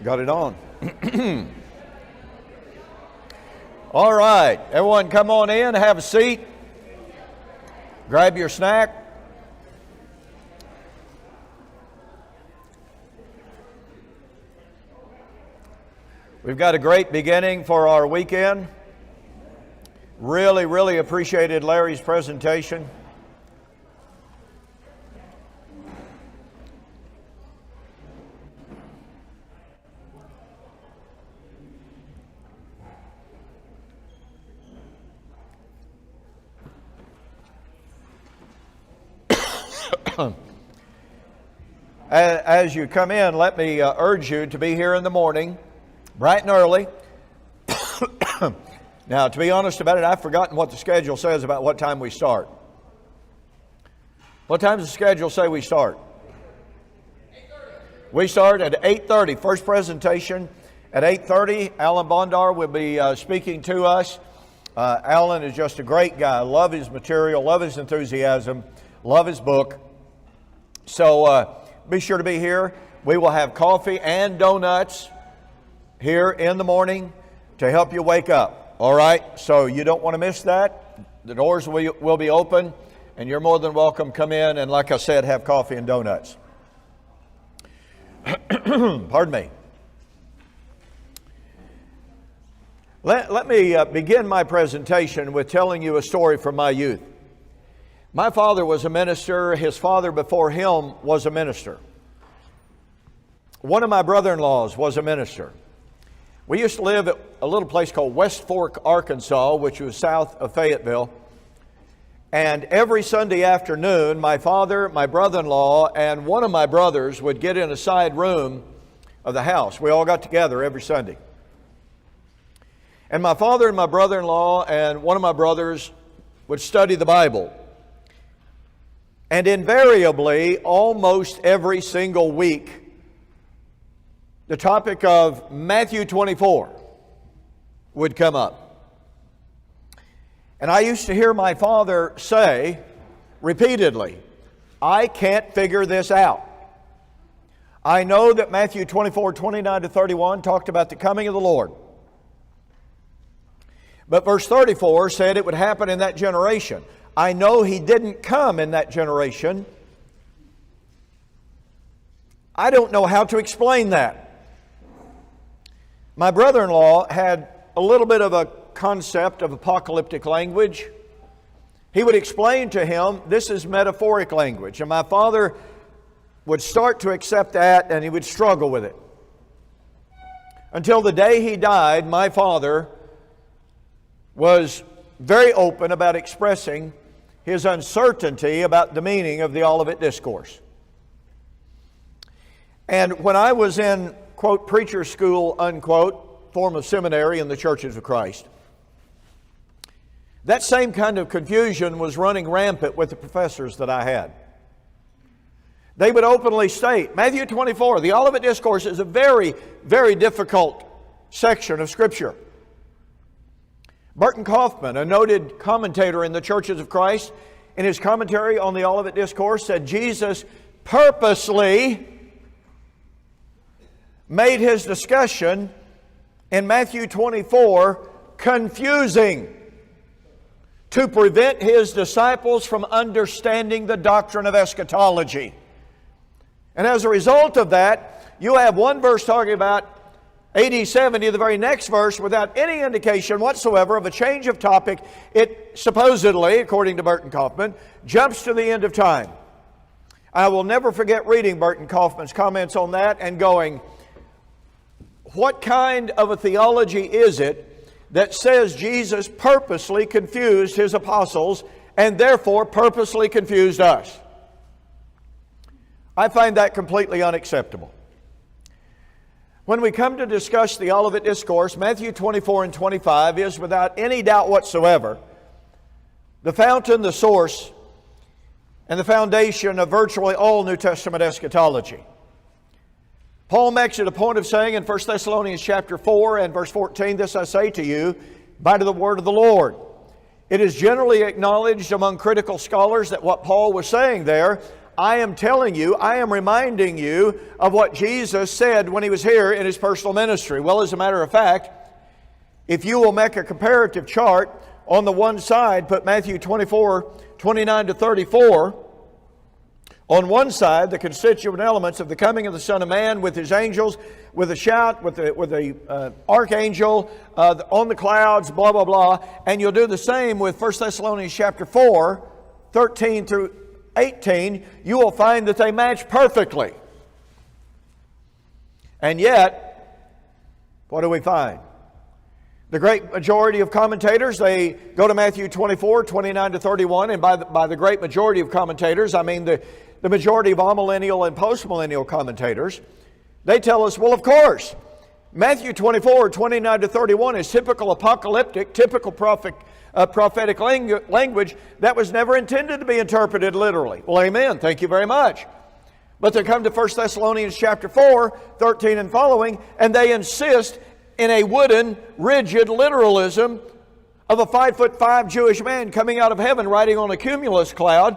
Got it on. All right, everyone come on in, have a seat. Grab your snack. We've got a great beginning for our weekend. Really appreciated Larry's presentation. As you come in, let me urge you to be here in the morning, bright and early. Now, to be honest about it, I've forgotten what the schedule says about what time we start. What time does the schedule say we start? 8:30. We start at 8:30. First presentation at 8:30. Alan Bondar will be speaking to us. Alan is just a great guy. Love his material, love his enthusiasm, love his book. So be sure to be here. We will have coffee and donuts here in the morning to help you wake up. All right? So you don't want to miss that. The doors will be open, and you're more than welcome. Come in and, like I said, have coffee and donuts. Pardon me. Let me begin my presentation with telling you a story from my youth. My father was a minister. His father before him was a minister. One of my brother-in-laws was a minister. We used to live at a little place called West Fork, Arkansas, which was south of Fayetteville. And every Sunday afternoon, my father, my brother-in-law, and one of my brothers would get in a side room of the house. We all got together every Sunday. And my father and my brother-in-law and one of my brothers would study the Bible. And invariably, almost every single week, the topic of Matthew 24 would come up. And I used to hear my father say repeatedly, I can't figure this out. I know that Matthew 24, 29 to 31 talked about the coming of the Lord. But verse 34 said it would happen in that generation. I know He didn't come in that generation. I don't know how to explain that. My brother-in-law had a little bit of a concept of apocalyptic language. He would explain to him, this is metaphoric language. And my father would start to accept that, and he would struggle with it. Until the day he died, my father was very open about expressing his uncertainty about the meaning of the Olivet Discourse. And when I was in, quote, preacher school, unquote, form of seminary in the Churches of Christ, that same kind of confusion was running rampant with the professors that I had. They would openly state, Matthew 24, the Olivet Discourse is a very difficult section of Scripture. Burton Kaufman, a noted commentator in the Churches of Christ, in his commentary on the Olivet Discourse said Jesus purposely made his discussion in Matthew 24 confusing to prevent his disciples from understanding the doctrine of eschatology. And as a result of that, you have one verse talking about AD 70, the very next verse, without any indication whatsoever of a change of topic, it supposedly, according to Burton Kaufman, jumps to the end of time. I will never forget reading Burton Kaufman's comments on that and going, what kind of a theology is it that says Jesus purposely confused His apostles and therefore purposely confused us? I find that completely unacceptable. When we come to discuss the Olivet Discourse, Matthew 24 and 25 is without any doubt whatsoever the fountain, the source, and the foundation of virtually all New Testament eschatology. Paul makes it a point of saying in 1 Thessalonians chapter 4 and verse 14, this I say to you by the word of the Lord. It is generally acknowledged among critical scholars that what Paul was saying there, I am telling you, I am reminding you of what Jesus said when He was here in His personal ministry. Well, as a matter of fact, if you will make a comparative chart, on the one side, put Matthew 24, 29 to 34. On one side, the constituent elements of the coming of the Son of Man with His angels, with a shout, with the archangel on the clouds, blah, blah, blah. And you'll do the same with 1 Thessalonians chapter 4, 13 through 18. You will find that they match perfectly. And yet, what do we find? The great majority of commentators, they go to Matthew 24, 29 to 31, and by the great majority of commentators, I mean the majority of amillennial and postmillennial commentators, they tell us, well, of course, Matthew 24, 29 to 31 is typical apocalyptic, typical prophetic language that was never intended to be interpreted literally. Well, amen. Thank you very much. But they come to 1 Thessalonians chapter 4, 13 and following, and they insist in a wooden, rigid literalism of a 5'5" Jewish man coming out of heaven riding on a cumulus cloud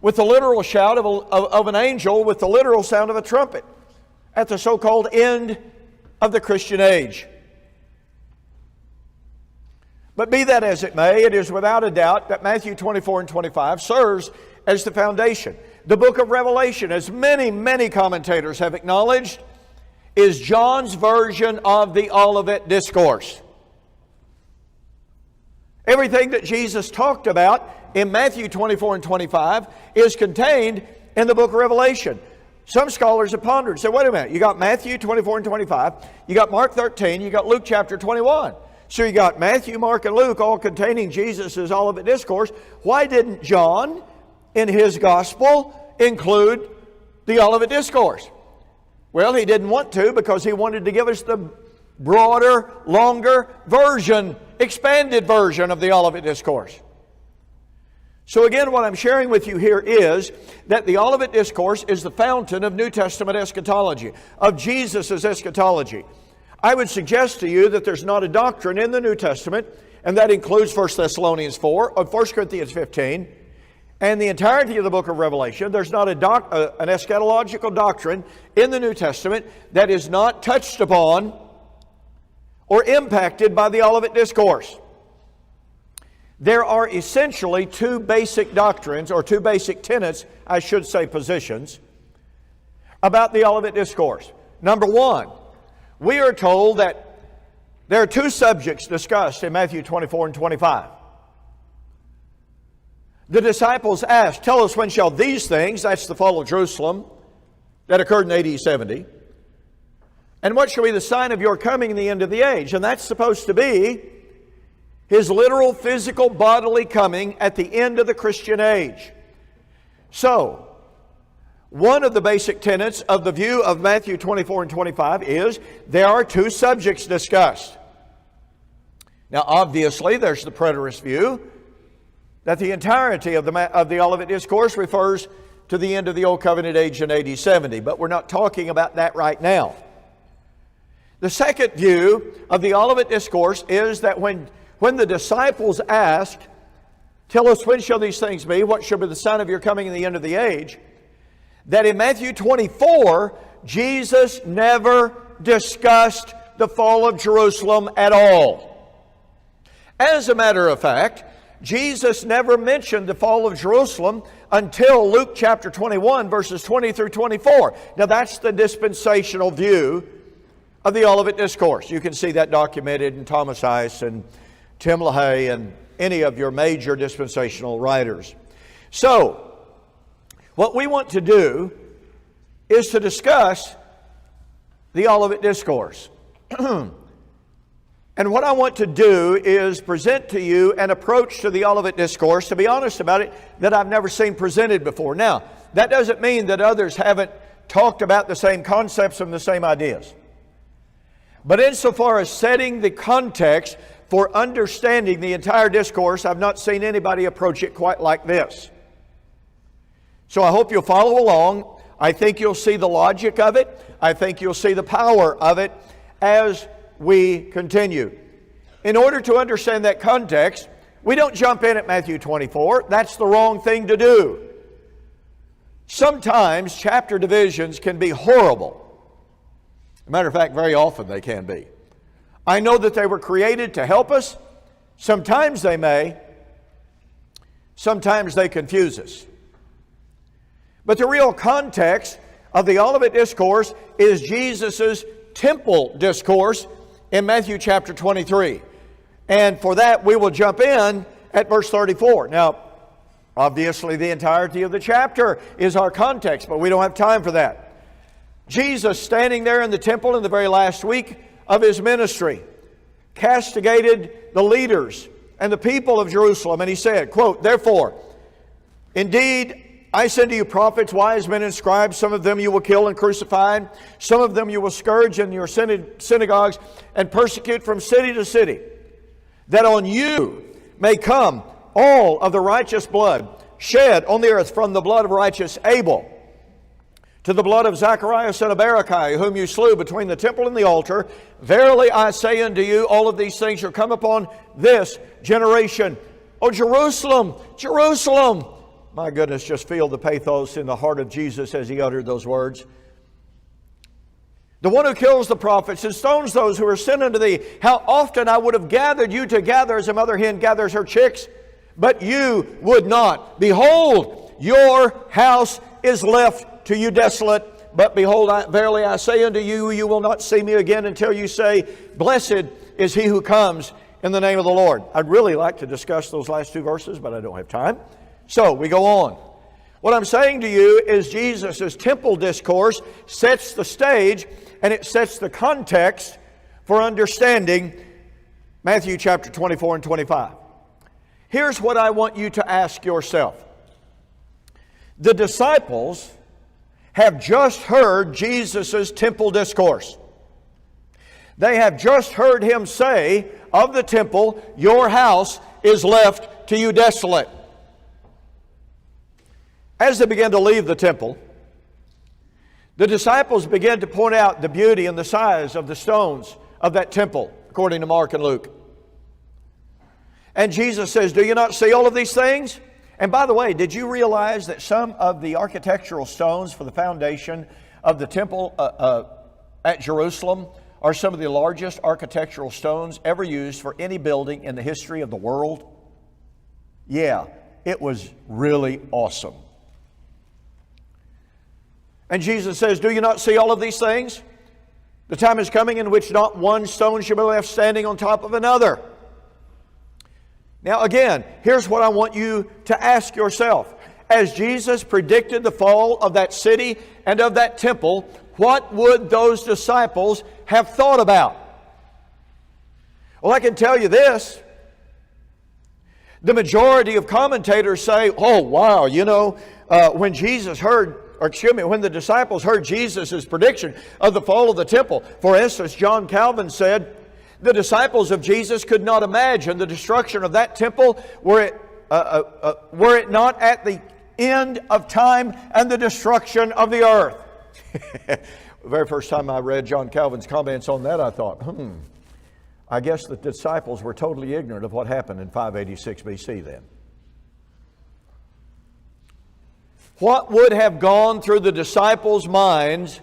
with the literal shout of an angel with the literal sound of a trumpet at the so-called end of the Christian age. But be that as it may, it is without a doubt that Matthew 24 and 25 serves as the foundation. The book of Revelation, as many commentators have acknowledged, is John's version of the Olivet Discourse. Everything that Jesus talked about in Matthew 24 and 25 is contained in the book of Revelation. Some scholars have pondered and said, wait a minute, you got Matthew 24 and 25, you got Mark 13, you got Luke chapter 21. So you got Matthew, Mark, and Luke all containing Jesus' Olivet Discourse. Why didn't John, in his gospel, include the Olivet Discourse? Well, he didn't want to because he wanted to give us the broader, longer version, expanded version of the Olivet Discourse. So again, what I'm sharing with you here is that the Olivet Discourse is the fountain of New Testament eschatology, of Jesus' eschatology. I would suggest to you that there's not a doctrine in the New Testament, and that includes 1 Thessalonians 4, or 1 Corinthians 15, and the entirety of the book of Revelation. There's not an eschatological doctrine in the New Testament that is not touched upon or impacted by the Olivet Discourse. There are essentially two basic doctrines, or two basic tenets, I should say positions, about the Olivet Discourse. Number one, we are told that there are two subjects discussed in Matthew 24 and 25. The disciples asked, tell us when shall these things, that's the fall of Jerusalem, that occurred in AD 70, and what shall be the sign of your coming in the end of the age? And that's supposed to be His literal, physical, bodily coming at the end of the Christian age. So, one of the basic tenets of the view of Matthew 24 and 25 is there are two subjects discussed. Now, obviously, there's the preterist view that the entirety of the Olivet Discourse refers to the end of the Old Covenant age in AD 70, but we're not talking about that right now. The second view of the Olivet Discourse is that when the disciples asked, tell us when shall these things be, what shall be the sign of your coming in the end of the age, that in Matthew 24, Jesus never discussed the fall of Jerusalem at all. As a matter of fact, Jesus never mentioned the fall of Jerusalem until Luke chapter 21, verses 20 through 24. Now that's the dispensational view of the Olivet Discourse. You can see that documented in Thomas Ice and Tim LaHaye and any of your major dispensational writers. So, what we want to do is to discuss the Olivet Discourse. And what I want to do is present to you an approach to the Olivet Discourse, to be honest about it, that I've never seen presented before. Now, that doesn't mean that others haven't talked about the same concepts and the same ideas. But insofar as setting the context for understanding the entire discourse, I've not seen anybody approach it quite like this. So I hope you'll follow along. I think you'll see the logic of it. I think you'll see the power of it as we continue. In order to understand that context, we don't jump in at Matthew 24. That's the wrong thing to do. Sometimes chapter divisions can be horrible. As a matter of fact, very often they can be. I know that they were created to help us. Sometimes they may. Sometimes they confuse us. But the real context of the Olivet Discourse is Jesus' temple discourse in Matthew chapter 23. And for that, we will jump in at verse 34. Now, obviously, the entirety of the chapter is our context, but we don't have time for that. Jesus, standing there in the temple in the very last week of His ministry, castigated the leaders and the people of Jerusalem, and He said, quote, "Therefore, indeed, I send to you prophets, wise men, and scribes. Some of them you will kill and crucify. Some of them you will scourge in your synagogues and persecute from city to city, that on you may come all of the righteous blood shed on the earth, from the blood of righteous Abel to the blood of Zacharias son of Berechiah, whom you slew between the temple and the altar. Verily I say unto you, all of these things shall come upon this generation. O Jerusalem, Jerusalem!" My goodness, just feel the pathos in the heart of Jesus as He uttered those words. "The one who kills the prophets and stones those who are sent unto thee. How often I would have gathered you together as a mother hen gathers her chicks, but you would not. Behold, your house is left to you desolate. But behold, verily I say unto you, you will not see me again until you say, Blessed is he who comes in the name of the Lord." I'd really like to discuss those last two verses, but I don't have time. So we go on. What I'm saying to you is Jesus' temple discourse sets the stage, and it sets the context for understanding Matthew chapter 24 and 25. Here's what I want you to ask yourself. The disciples have just heard Jesus' temple discourse. They have just heard Him say of the temple, "Your house is left to you desolate." As they began to leave the temple, the disciples began to point out the beauty and the size of the stones of that temple, according to Mark and Luke. And Jesus says, "Do you not see all of these things?" And by the way, did you realize that some of the architectural stones for the foundation of the temple at Jerusalem are some of the largest architectural stones ever used for any building in the history of the world? Yeah, it was really awesome. And Jesus says, "Do you not see all of these things? The time is coming in which not one stone shall be left standing on top of another." Now again, here's what I want you to ask yourself. As Jesus predicted the fall of that city and of that temple, what would those disciples have thought about? Well, I can tell you this. The majority of commentators say, "Oh, wow, when when the disciples heard Jesus' prediction of the fall of the temple." For instance, John Calvin said, the disciples of Jesus could not imagine the destruction of that temple were it not at the end of time and the destruction of the earth. The very first time I read John Calvin's comments on that, I thought, I guess the disciples were totally ignorant of what happened in 586 BC then. What would have gone through the disciples' minds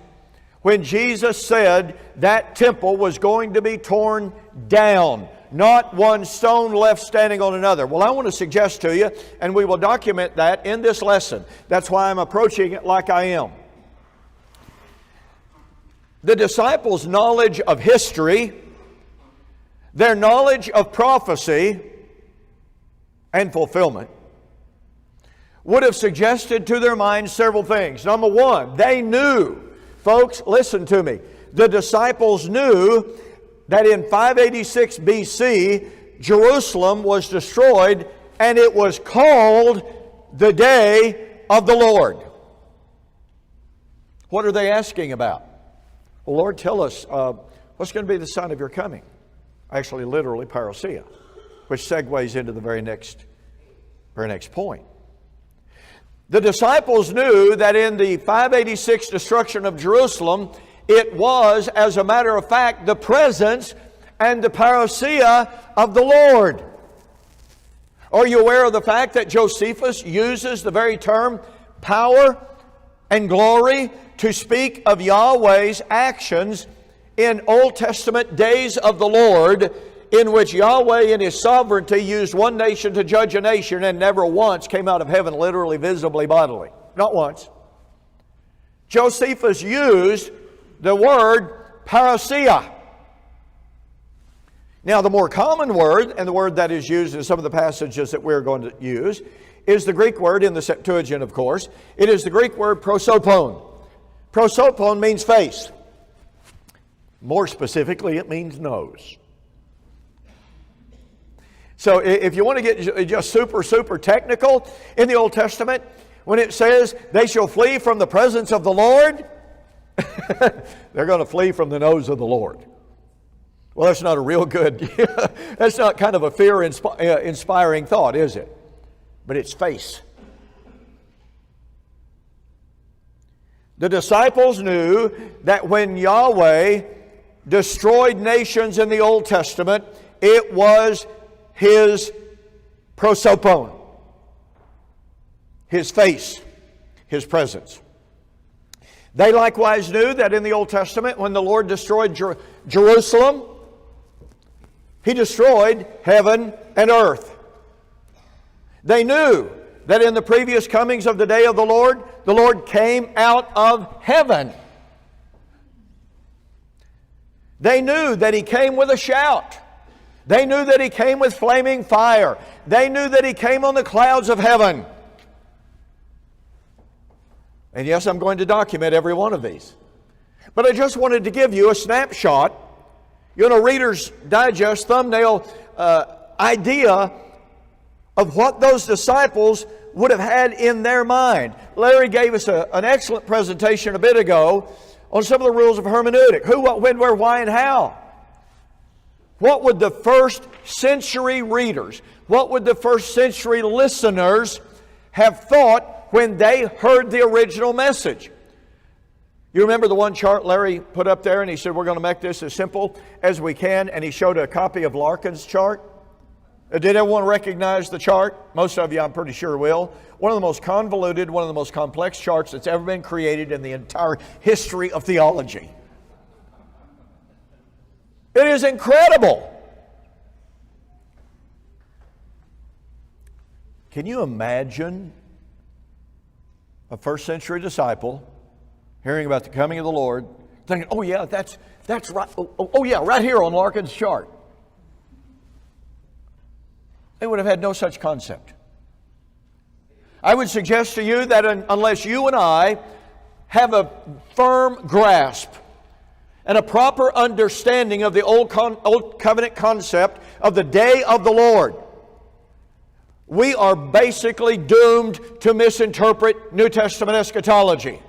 when Jesus said that temple was going to be torn down, not one stone left standing on another? Well, I want to suggest to you, and we will document that in this lesson. That's why I'm approaching it like I am. The disciples' knowledge of history, their knowledge of prophecy and fulfillment, would have suggested to their minds several things. Number one, they knew, folks, listen to me, the disciples knew that in 586 BC, Jerusalem was destroyed, and it was called the Day of the Lord. What are they asking about? Well, Lord, tell us what's going to be the sign of your coming. Actually, literally, parousia, which segues into the very next point. The disciples knew that in the 586 destruction of Jerusalem, it was, as a matter of fact, the presence and the parousia of the Lord. Are you aware of the fact that Josephus uses the very term power and glory to speak of Yahweh's actions in Old Testament days of the Lord, in which Yahweh in His sovereignty used one nation to judge a nation and never once came out of heaven literally, visibly, bodily. Not once. Josephus used the word parousia. Now, the more common word, and the word that is used in some of the passages that we're going to use, is the Greek word in the Septuagint, of course. It is the Greek word prosopon. Prosopon means face. More specifically, it means nose. So if you want to get just super technical, in the Old Testament, when it says, they shall flee from the presence of the Lord, they're going to flee from the nose of the Lord. Well, that's not a real good, that's not kind of a fear-inspiring thought, is it? But it's face. The disciples knew that when Yahweh destroyed nations in the Old Testament, it was His prosopon, His face, His presence. They likewise knew that in the Old Testament, when the Lord destroyed Jerusalem, He destroyed heaven and earth. They knew that in the previous comings of the day of the Lord came out of heaven. They knew that He came with a shout. They knew that He came with flaming fire. They knew that He came on the clouds of heaven. And yes, I'm going to document every one of these. But I just wanted to give you a snapshot, Reader's Digest thumbnail idea of what those disciples would have had in their mind. Larry gave us an excellent presentation a bit ago on some of the rules of hermeneutic. Who, what, when, where, why, and how. What would the first century readers, what would the first century listeners have thought when they heard the original message? You remember the one chart Larry put up there, and he said, we're going to make this as simple as we can, and he showed a copy of Larkin's chart? Did everyone recognize the chart? Most of you, I'm pretty sure, will. One of the most convoluted, one of the most complex charts that's ever been created in the entire history of theology. It is incredible. Can you imagine a first century disciple hearing about the coming of the Lord, thinking, oh yeah, that's right. Oh yeah, right here on Larkin's chart. They would have had no such concept. I would suggest to you that unless you and I have a firm grasp and a proper understanding of the Old Covenant concept of the day of the Lord, we are basically doomed to misinterpret New Testament eschatology.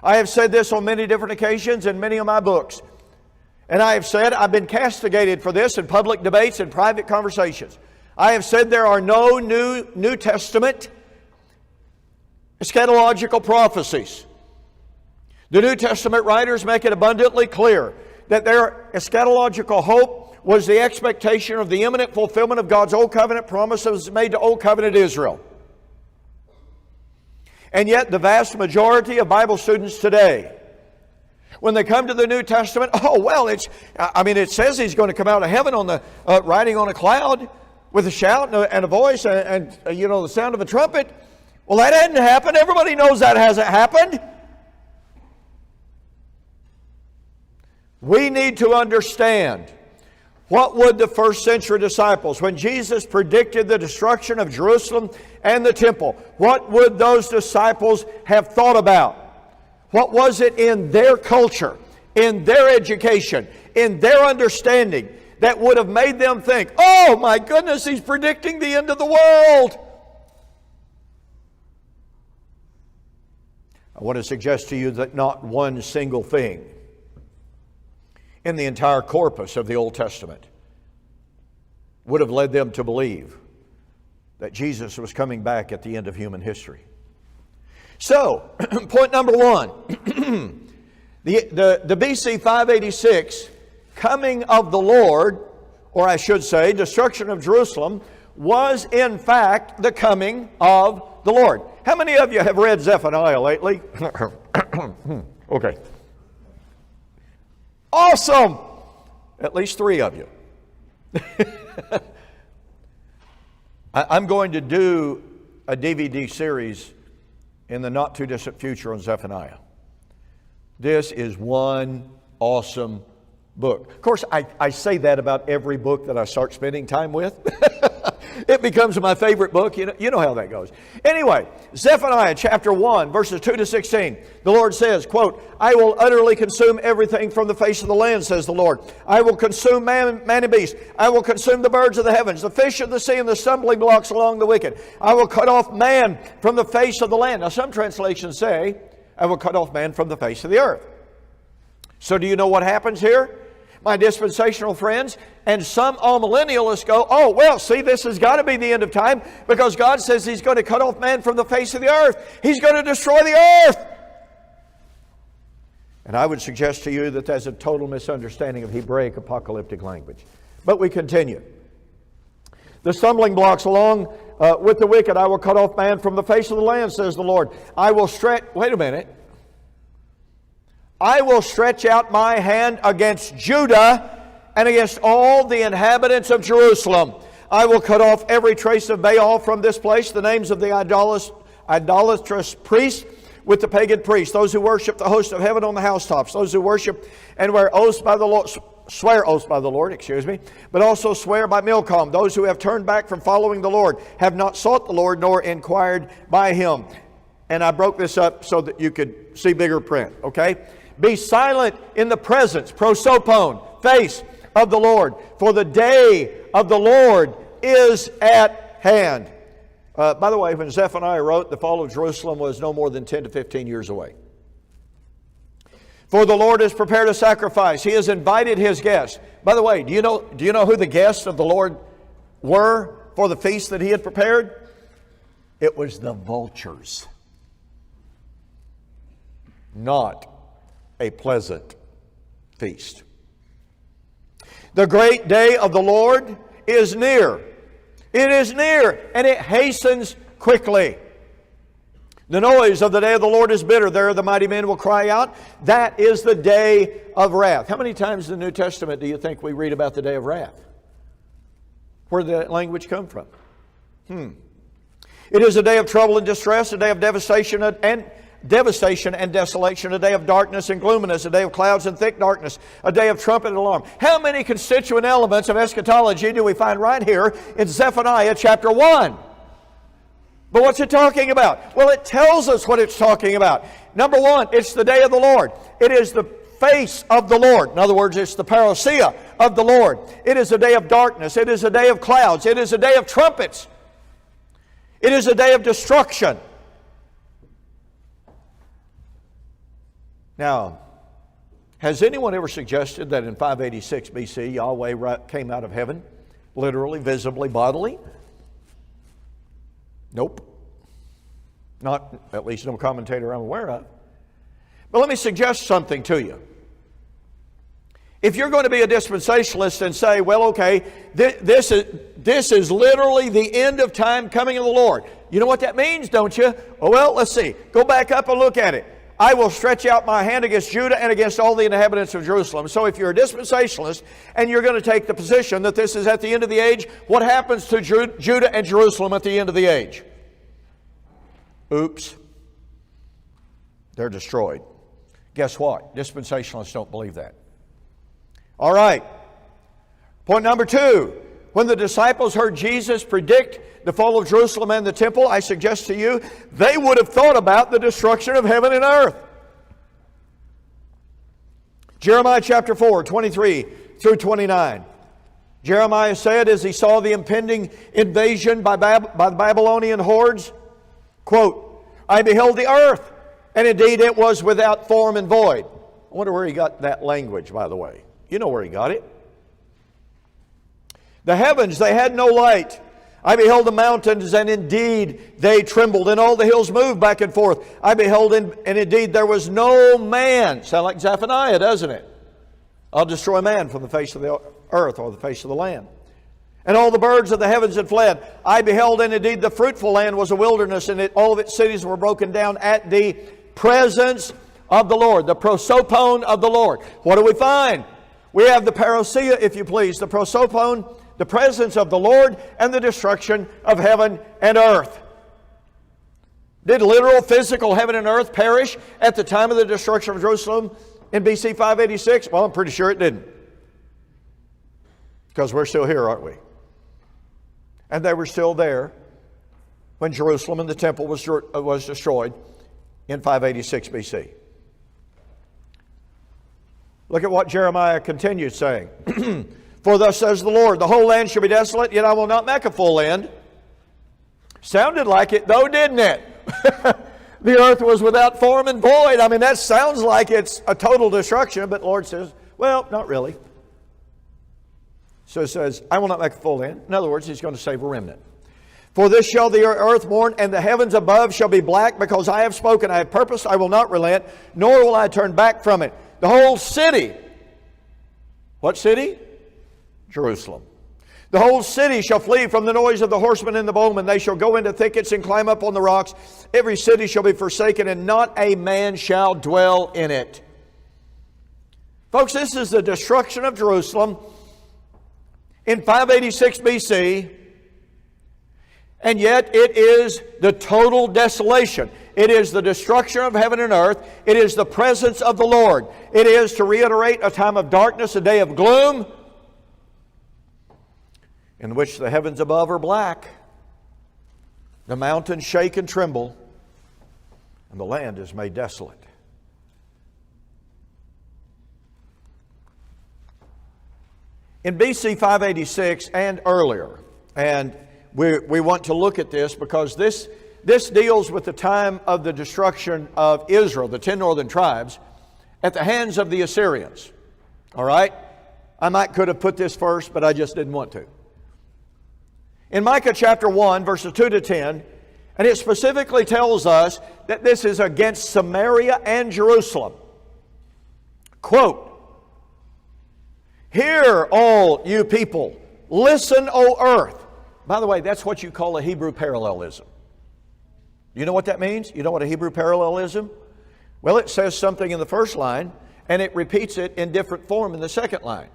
I have said this on many different occasions in many of my books. And I have said, I've been castigated for this in public debates and private conversations. I have said there are no New Testament eschatological prophecies. The New Testament writers make it abundantly clear that their eschatological hope was the expectation of the imminent fulfillment of God's Old Covenant promises made to Old Covenant Israel. And yet the vast majority of Bible students today, when they come to the New Testament, it says He's going to come out of heaven on the riding on a cloud with a shout and a voice and the sound of a trumpet. Well, that hadn't happened. Everybody knows that hasn't happened. We need to understand, what would the first century disciples, when Jesus predicted the destruction of Jerusalem and the temple, what would those disciples have thought about? What was it in their culture, in their education, in their understanding that would have made them think, oh my goodness, He's predicting the end of the world? I want to suggest to you that not one single thing in the entire corpus of the Old Testament would have led them to believe that Jesus was coming back at the end of human history. So, point number one, the BC 586 coming of the Lord, or I should say, destruction of Jerusalem, was in fact the coming of the Lord. How many of you have read Zephaniah lately? Okay. Awesome! At least 3 of you. I'm going to do a DVD series in the not too distant future on Zephaniah. This is one awesome book. Of course, I say that about every book that I start spending time with. It becomes my favorite book. You know how that goes. Anyway, Zephaniah chapter 1, verses 2 to 16. The Lord says, quote, I will utterly consume everything from the face of the land, says the Lord. I will consume man and beast. I will consume the birds of the heavens, the fish of the sea, and the stumbling blocks along the wicked. I will cut off man from the face of the land. Now, some translations say, I will cut off man from the face of the earth. So do you know what happens here? My dispensational friends, and some amillennialists go, oh, well, see, this has got to be the end of time because God says He's going to cut off man from the face of the earth. He's going to destroy the earth. And I would suggest to you that that's a total misunderstanding of Hebraic apocalyptic language. But we continue. The stumbling blocks along with the wicked, I will cut off man from the face of the land, says the Lord. I will stretch, wait a minute. I will stretch out my hand against Judah and against all the inhabitants of Jerusalem. I will cut off every trace of Baal from this place, the names of the idolatrous priests with the pagan priests, those who worship the host of heaven on the housetops, those who worship and swear oaths by the Lord, but also swear by Milcom, those who have turned back from following the Lord, have not sought the Lord nor inquired by Him. And I broke this up so that you could see bigger print, okay? Be silent in the presence, prosopon, face of the Lord, for the day of the Lord is at hand. By the way, when Zephaniah wrote, the fall of Jerusalem was no more than 10 to 15 years away. For the Lord has prepared a sacrifice. He has invited His guests. By the way, do you know who the guests of the Lord were for the feast that He had prepared? It was the vultures. Not a pleasant feast. The great day of the Lord is near. It is near, and it hastens quickly. The noise of the day of the Lord is bitter. There the mighty men will cry out. That is the day of wrath. How many times in the New Testament do you think we read about the day of wrath? Where did that language come from? It is a day of trouble and distress, a day of devastation and desolation, a day of darkness and gloominess, a day of clouds and thick darkness, a day of trumpet and alarm. How many constituent elements of eschatology do we find right here in Zephaniah chapter 1? But what's it talking about? Well, it tells us what it's talking about. Number 1, it's the day of the Lord. It is the face of the Lord. In other words, it's the parousia of the Lord. It is a day of darkness. It is a day of clouds. It is a day of trumpets. It is a day of destruction. Now, has anyone ever suggested that in 586 BC, Yahweh came out of heaven, literally, visibly, bodily? Nope. Not, at least no commentator I'm aware of. But let me suggest something to you. If you're going to be a dispensationalist and say, well, okay, this is literally the end of time coming of the Lord. You know what that means, don't you? Oh, well, let's see. Go back up and look at it. I will stretch out my hand against Judah and against all the inhabitants of Jerusalem. So if you're a dispensationalist and you're going to take the position that this is at the end of the age, what happens to Judah and Jerusalem at the end of the age? Oops. They're destroyed. Guess what? Dispensationalists don't believe that. All right. Point number 2. When the disciples heard Jesus predict the fall of Jerusalem and the temple, I suggest to you, they would have thought about the destruction of heaven and earth. Jeremiah chapter 4, 23 through 29. Jeremiah said as he saw the impending invasion by the Babylonian hordes, quote, I beheld the earth, and indeed it was without form and void. I wonder where he got that language, by the way. You know where he got it. The heavens, they had no light. I beheld the mountains, and indeed they trembled, and all the hills moved back and forth. I beheld, and indeed there was no man. Sound like Zephaniah, doesn't it? I'll destroy man from the face of the earth or the face of the land. and all the birds of the heavens had fled. I beheld, and indeed the fruitful land was a wilderness, and all of its cities were broken down at the presence of the Lord, the prosopon of the Lord. What do we find? We have the parousia, if you please, the prosopon, the presence of the Lord, and the destruction of heaven and earth. Did literal physical heaven and earth perish at the time of the destruction of Jerusalem in BC 586? Well, I'm pretty sure it didn't. Because we're still here, aren't we? And they were still there when Jerusalem and the temple was destroyed in 586 BC. Look at what Jeremiah continues saying. For thus says the Lord, the whole land shall be desolate, yet I will not make a full end. Sounded like it though, didn't it? The earth was without form and void. I mean, that sounds like it's a total destruction, but the Lord says, well, not really. So it says, I will not make a full end. In other words, He's going to save a remnant. For this shall the earth mourn, and the heavens above shall be black, because I have spoken, I have purposed, I will not relent, nor will I turn back from it. The whole city. What city? Jerusalem. The whole city shall flee from the noise of the horsemen and the bowmen. They shall go into thickets and climb up on the rocks. Every city shall be forsaken, and not a man shall dwell in it. Folks, this is the destruction of Jerusalem in 586 BC, and yet it is the total desolation. It is the destruction of heaven and earth. It is the presence of the Lord. It is, to reiterate, a time of darkness, a day of gloom, in which the heavens above are black, the mountains shake and tremble, and the land is made desolate. In BC 586 and earlier, and we want to look at this because this deals with the time of the destruction of Israel, the 10 northern tribes, at the hands of the Assyrians. All right? I could have put this first, but I just didn't want to. In Micah chapter 1, verses 2 to 10, and it specifically tells us that this is against Samaria and Jerusalem. Quote, "Hear, all you people, listen, O earth." By the way, that's what you call a Hebrew parallelism. You know what that means? You know what a Hebrew parallelism? Well, it says something in the first line, and it repeats it in different form in the second line.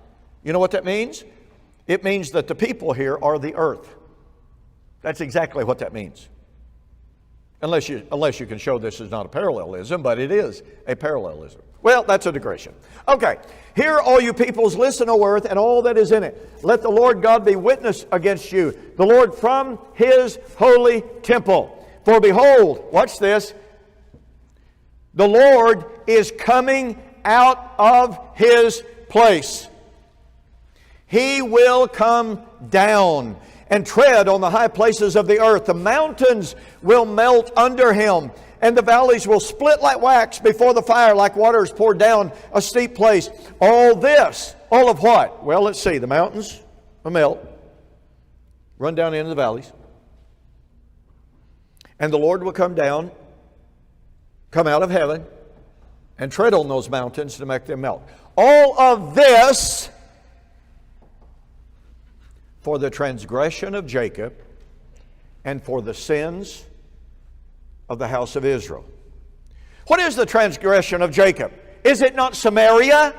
You know what that means? It means that the people here are the earth. That's exactly what that means. Unless you can show this is not a parallelism, but it is a parallelism. Well, that's a digression. Okay. "Hear, all you peoples, listen, O earth, and all that is in it. Let the Lord God be witness against you, the Lord from His holy temple. For behold," watch this, "the Lord is coming out of His place. He will come down and tread on the high places of the earth. The mountains will melt under Him, and the valleys will split like wax before the fire, like waters poured down a steep place." All this, all of what? Well, let's see. The mountains will melt, run down into the valleys, and the Lord will come down, come out of heaven, and tread on those mountains to make them melt. All of this for the transgression of Jacob and for the sins of the house of Israel. What is the transgression of Jacob? Is it not Samaria?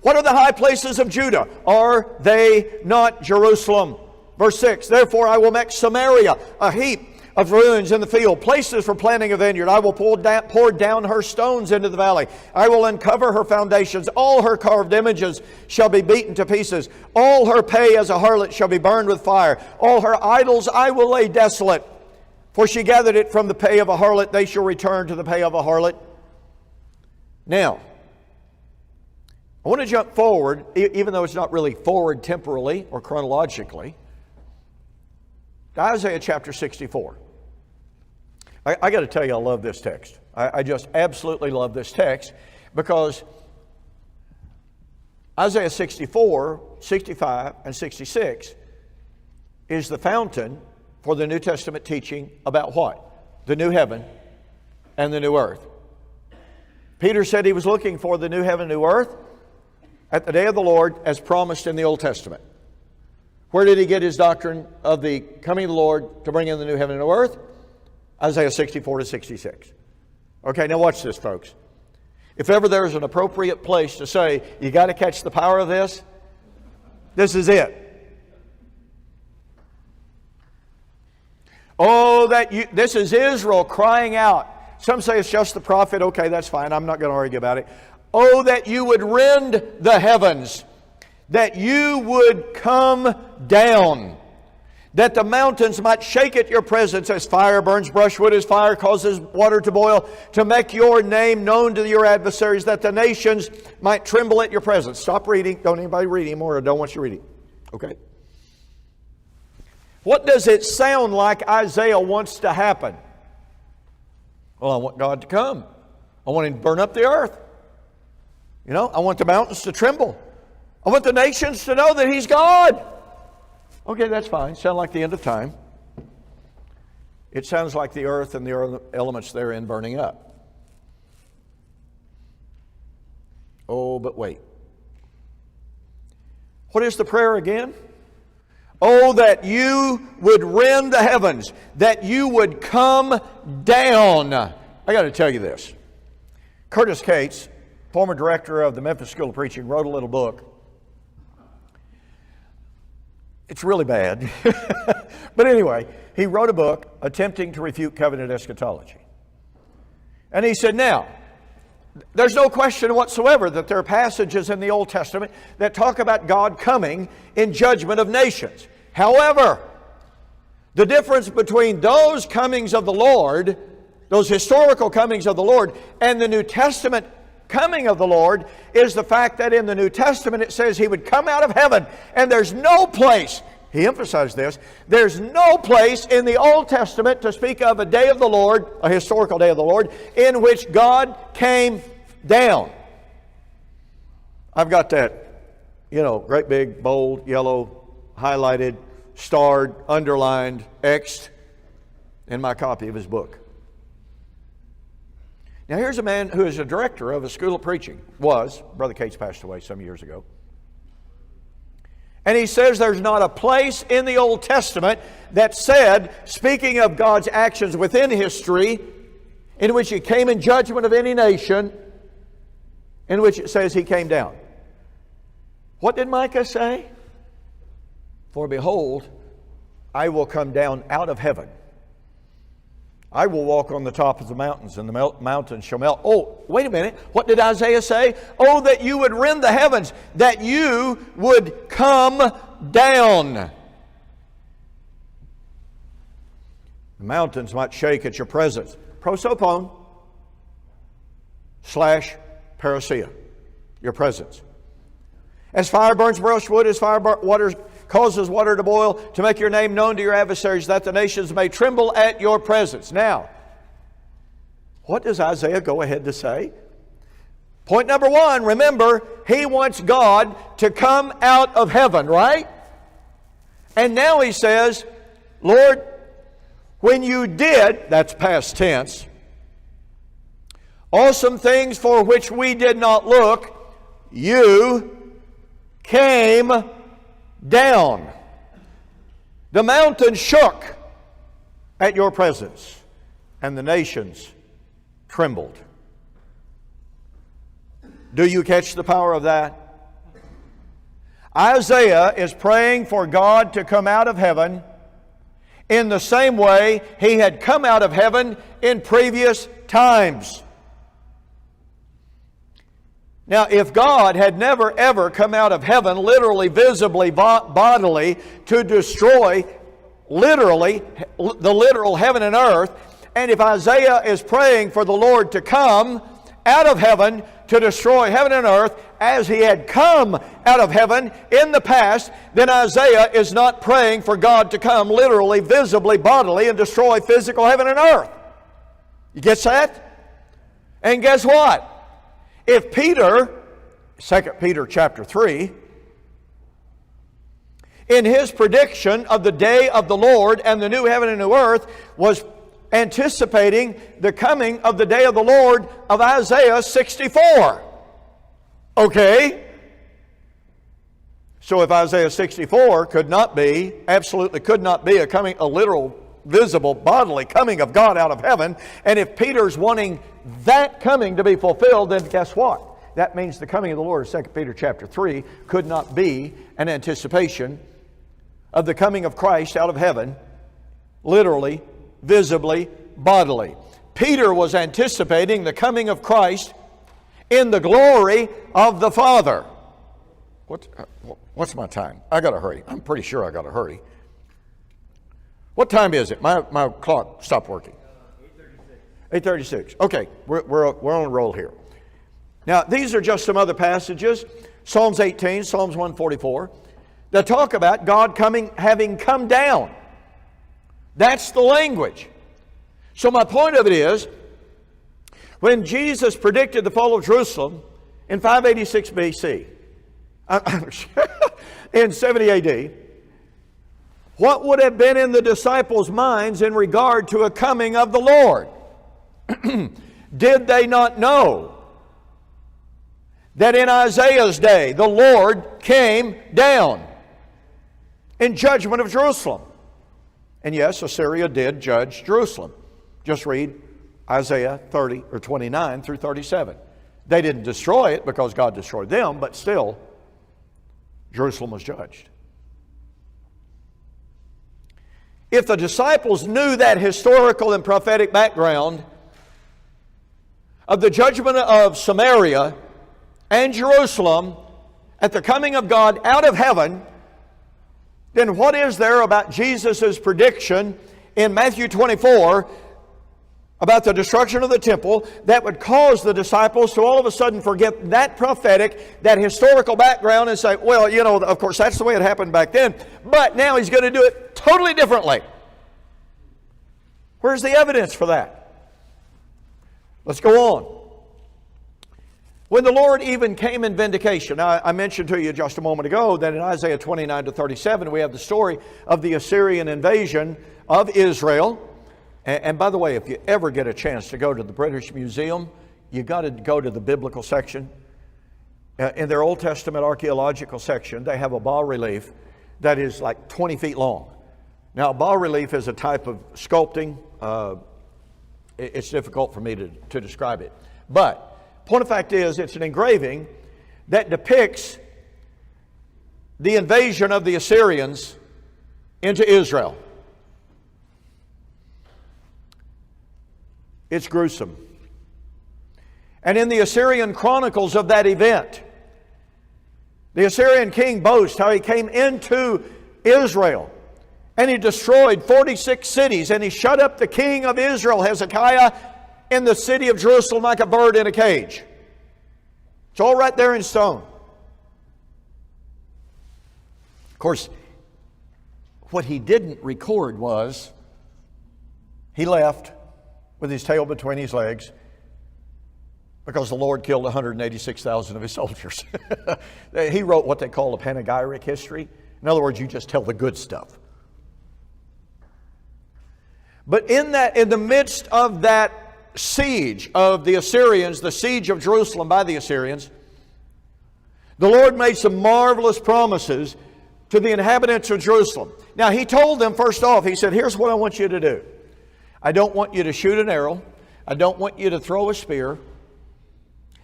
What are the high places of Judah? Are they not Jerusalem? Verse 6, "Therefore I will make Samaria a heap of ruins in the field, places for planting a vineyard. I will pour down her stones into the valley. I will uncover her foundations. All her carved images shall be beaten to pieces. All her pay as a harlot shall be burned with fire. All her idols I will lay desolate. For she gathered it from the pay of a harlot. They shall return to the pay of a harlot." Now, I want to jump forward, even though it's not really forward temporally or chronologically, to Isaiah chapter 64. I got to tell you, I love this text. I just absolutely love this text because Isaiah 64, 65, and 66 is the fountain for the New Testament teaching about what? The new heaven and the new earth. Peter said he was looking for the new heaven and new earth at the day of the Lord as promised in the Old Testament, Where did he get his doctrine of the coming of the Lord to bring in the new heaven and new earth? Isaiah 64 to 66. Okay, now watch this, folks. If ever there's an appropriate place to say, you got to catch the power of this, this is it. Oh, this is Israel crying out. Some say it's just the prophet. Okay, that's fine. I'm not going to argue about it. Oh, that you would rend the heavens, that you would come down, that the mountains might shake at your presence as fire burns brushwood, as fire causes water to boil, to make your name known to your adversaries, that the nations might tremble at your presence. Stop reading. Don't anybody read anymore. I don't want you reading. Okay? What does it sound like Isaiah wants to happen? Well, I want God to come. I want Him to burn up the earth. You know, I want the mountains to tremble. I want the nations to know that He's God. Okay, that's fine. Sounds like the end of time. It sounds like the earth and the elements therein burning up. Oh, but wait. What is the prayer again? Oh, that you would rend the heavens, that you would come down. I got to tell you this. Curtis Cates, former director of the Memphis School of Preaching, wrote a little book. It's really bad. But anyway, he wrote a book attempting to refute covenant eschatology. And he said, now, there's no question whatsoever that there are passages in the Old Testament that talk about God coming in judgment of nations. However, the difference between those comings of the Lord, those historical comings of the Lord, and the New Testament coming of the Lord is the fact that in the New Testament it says He would come out of heaven, and there's no place, he emphasized this, there's no place in the Old Testament to speak of a day of the Lord, a historical day of the Lord, in which God came down. I've got that, great big, bold, yellow, highlighted, starred, underlined, X'd in my copy of his book. Now here's a man who is a director of a school of preaching. Brother Cates passed away some years ago. And he says there's not a place in the Old Testament that said, speaking of God's actions within history, in which He came in judgment of any nation, in which it says He came down. What did Micah say? For behold, I will come down out of heaven. I will walk on the top of the mountains, and the mountains shall melt. Oh, wait a minute. What did Isaiah say? Oh, that you would rend the heavens, that you would come down. The mountains might shake at your presence. Prosopon / parousia, your presence. As fire burns brushwood, as fire causes water to boil, to make your name known to your adversaries, that the nations may tremble at your presence. Now, what does Isaiah go ahead to say? Point number one, remember, he wants God to come out of heaven, right? And now he says, Lord, when you did, that's past tense, awesome things for which we did not look, you came down. The mountains shook at your presence, and the nations trembled. Do you catch the power of that? Isaiah is praying for God to come out of heaven in the same way He had come out of heaven in previous times. Now, if God had never ever come out of heaven, literally, visibly, bodily, to destroy, literally, the literal heaven and earth, and if Isaiah is praying for the Lord to come out of heaven to destroy heaven and earth as He had come out of heaven in the past, then Isaiah is not praying for God to come literally, visibly, bodily, and destroy physical heaven and earth. You get that? And guess what? If Peter, 2 Peter chapter 3, in his prediction of the day of the Lord and the new heaven and new earth, was anticipating the coming of the day of the Lord of Isaiah 64. Okay? So if Isaiah 64 absolutely could not be a literal, visible, bodily coming of God out of heaven, and if Peter's wanting that coming to be fulfilled, then guess what? That means the coming of the Lord, 2 Peter chapter 3, could not be an anticipation of the coming of Christ out of heaven, literally, visibly, bodily. Peter was anticipating the coming of Christ in the glory of the Father. What's my time? I got to hurry. I'm pretty sure I got to hurry. What time is it? My clock stopped working. 8:36. Okay, we're on a roll here. Now, these are just some other passages. Psalms 18, Psalms 144, that talk about God having come down. That's the language. So my point of it is, when Jesus predicted the fall of Jerusalem in 586 BC, in 70 AD, what would have been in the disciples' minds in regard to a coming of the Lord? Did they not know that in Isaiah's day the Lord came down in judgment of Jerusalem? And yes, Assyria did judge Jerusalem. Just read Isaiah 30 or 29 through 37. They didn't destroy it because God destroyed them, but still, Jerusalem was judged. If the disciples knew that historical and prophetic background of the judgment of Samaria and Jerusalem at the coming of God out of heaven, then what is there about Jesus' prediction in Matthew 24 about the destruction of the temple that would cause the disciples to all of a sudden forget that prophetic, that historical background and say, well, of course that's the way it happened back then, but now He's going to do it totally differently. Where's the evidence for that? Let's go on. When the Lord even came in vindication, now I mentioned to you just a moment ago that in Isaiah 29 to 37 we have the story of the Assyrian invasion of Israel. And by the way, if you ever get a chance to go to the British Museum, you got to go to the biblical section. In their Old Testament archaeological section, they have a bas-relief that is like 20 feet long. Now, a bas-relief is a type of sculpting. It's difficult for me to describe it. But point of fact is, it's an engraving that depicts the invasion of the Assyrians into Israel. It's gruesome. And in the Assyrian chronicles of that event, the Assyrian king boasts how he came into Israel and he destroyed 46 cities and he shut up the king of Israel, Hezekiah, in the city of Jerusalem like a bird in a cage. It's all right there in stone. Of course, what he didn't record was he left with his tail between his legs because the Lord killed 186,000 of his soldiers. He wrote what they call a panegyric history. In other words, you just tell the good stuff. But in the midst of that siege of the Assyrians, the siege of Jerusalem by the Assyrians, the Lord made some marvelous promises to the inhabitants of Jerusalem. Now, He told them, first off, He said, here's what I want you to do. I don't want you to shoot an arrow. I don't want you to throw a spear.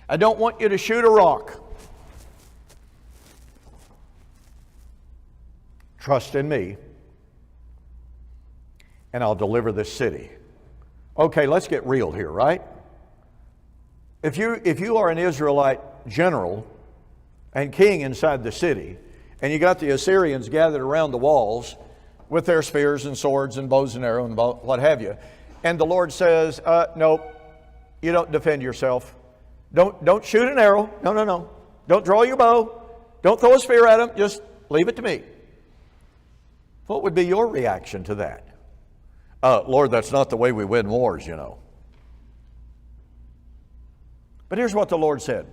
I don't want you to shoot a rock. Trust in me, and I'll deliver this city. Okay, let's get real here, right? If you are an Israelite general and king inside the city, and you got the Assyrians gathered around the walls with their spears and swords and bows and arrows and what have you, and the Lord says, nope, you don't defend yourself. Don't shoot an arrow. No. Don't draw your bow. Don't throw a spear at them. Just leave it to me. What would be your reaction to that? Lord, that's not the way we win wars, But here's what the Lord said.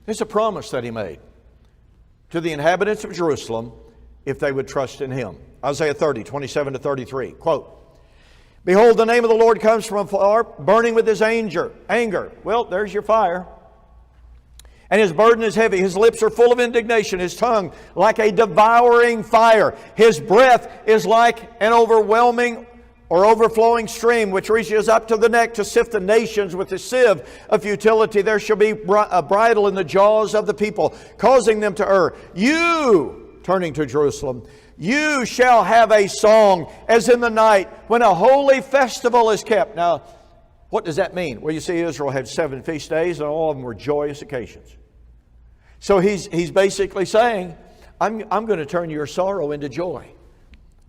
It's a promise that He made to the inhabitants of Jerusalem if they would trust in Him. Isaiah 30, 27 to 33. Quote, behold, the name of the Lord comes from afar, burning with His anger. Well, there's your fire. and his burden is heavy. His lips are full of indignation, his tongue like a devouring fire. His breath is like an overwhelming or overflowing stream which reaches up to the neck to sift the nations with the sieve of futility. There shall be a bridle in the jaws of the people, causing them to err. You, turning to Jerusalem, you shall have a song as in the night when a holy festival is kept. Now, what does that mean? Well, you see, Israel had 7 feast days, and all of them were joyous occasions. So he's basically saying, I'm going to turn your sorrow into joy.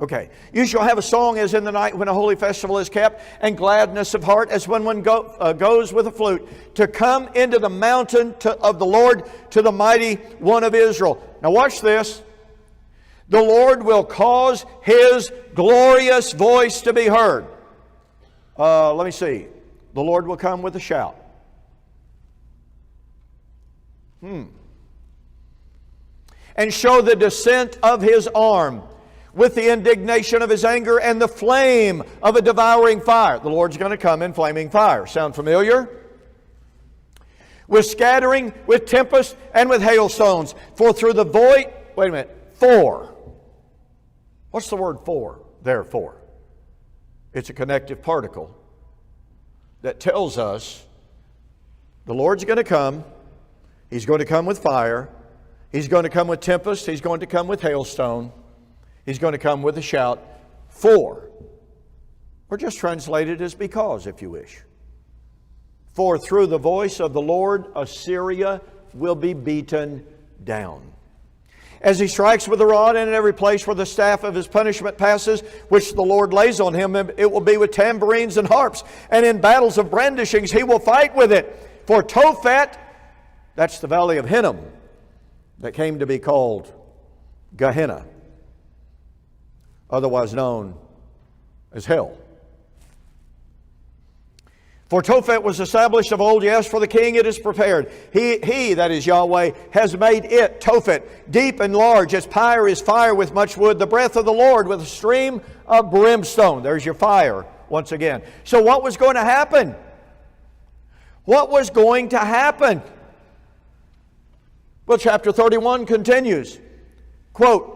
Okay. You shall have a song as in the night when a holy festival is kept, and gladness of heart as when one goes with a flute to come into the mountain of the Lord, to the mighty one of Israel. Now watch this. The Lord will cause His glorious voice to be heard. Let me see. The Lord will come with a shout. And show the descent of His arm with the indignation of His anger and the flame of a devouring fire. The Lord's going to come in flaming fire. Sound familiar? With scattering, with tempest, and with hailstones. For through the void... Wait a minute. For. What's the word for? Therefore. It's a connective particle that tells us the Lord's going to come. He's going to come with fire. He's going to come with tempest. He's going to come with hailstone. He's going to come with a shout. For. Or just translate it as because, if you wish. For through the voice of the Lord, Assyria will be beaten down. As He strikes with the rod, and in every place where the staff of His punishment passes, which the Lord lays on him, it will be with tambourines and harps. And in battles of brandishings He will fight with it. For Tophet, that's the valley of Hinnom, that came to be called Gehenna, otherwise known as hell. For Tophet was established of old, yes, for the king it is prepared. He, that is Yahweh, has made it, Tophet, deep and large, as pyre is fire with much wood, the breath of the Lord with a stream of brimstone. There's your fire once again. So what was going to happen? What was going to happen? Well, chapter 31 continues. Quote,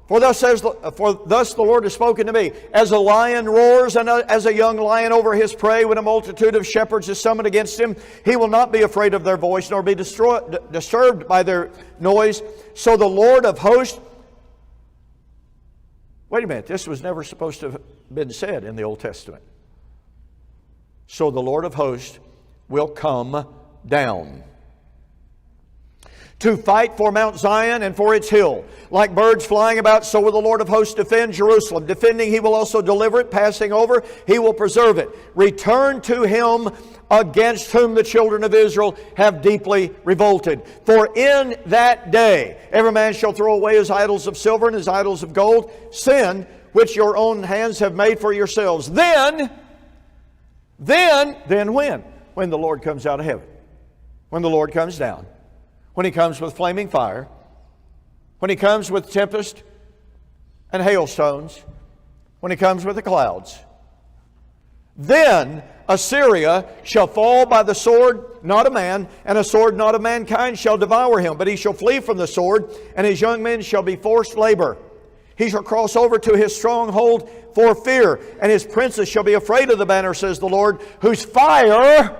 For thus the Lord has spoken to me, as a lion roars and as a young lion over his prey, when a multitude of shepherds is summoned against him, he will not be afraid of their voice, nor be disturbed by their noise. So the Lord of hosts... Wait a minute, this was never supposed to have been said in the Old Testament. So the Lord of hosts will come down to fight for Mount Zion and for its hill. Like birds flying about, so will the Lord of hosts defend Jerusalem. Defending, He will also deliver it. Passing over, He will preserve it. Return to Him against whom the children of Israel have deeply revolted. For in that day every man shall throw away his idols of silver and his idols of gold, sin which your own hands have made for yourselves. Then when? When the Lord comes out of heaven. When the Lord comes down. When He comes with flaming fire, when He comes with tempest and hailstones, when He comes with the clouds, then Assyria shall fall by the sword, not a man, and a sword not of mankind shall devour him, but he shall flee from the sword, and his young men shall be forced labor. He shall cross over to his stronghold for fear, and his princes shall be afraid of the banner, says the Lord, whose fire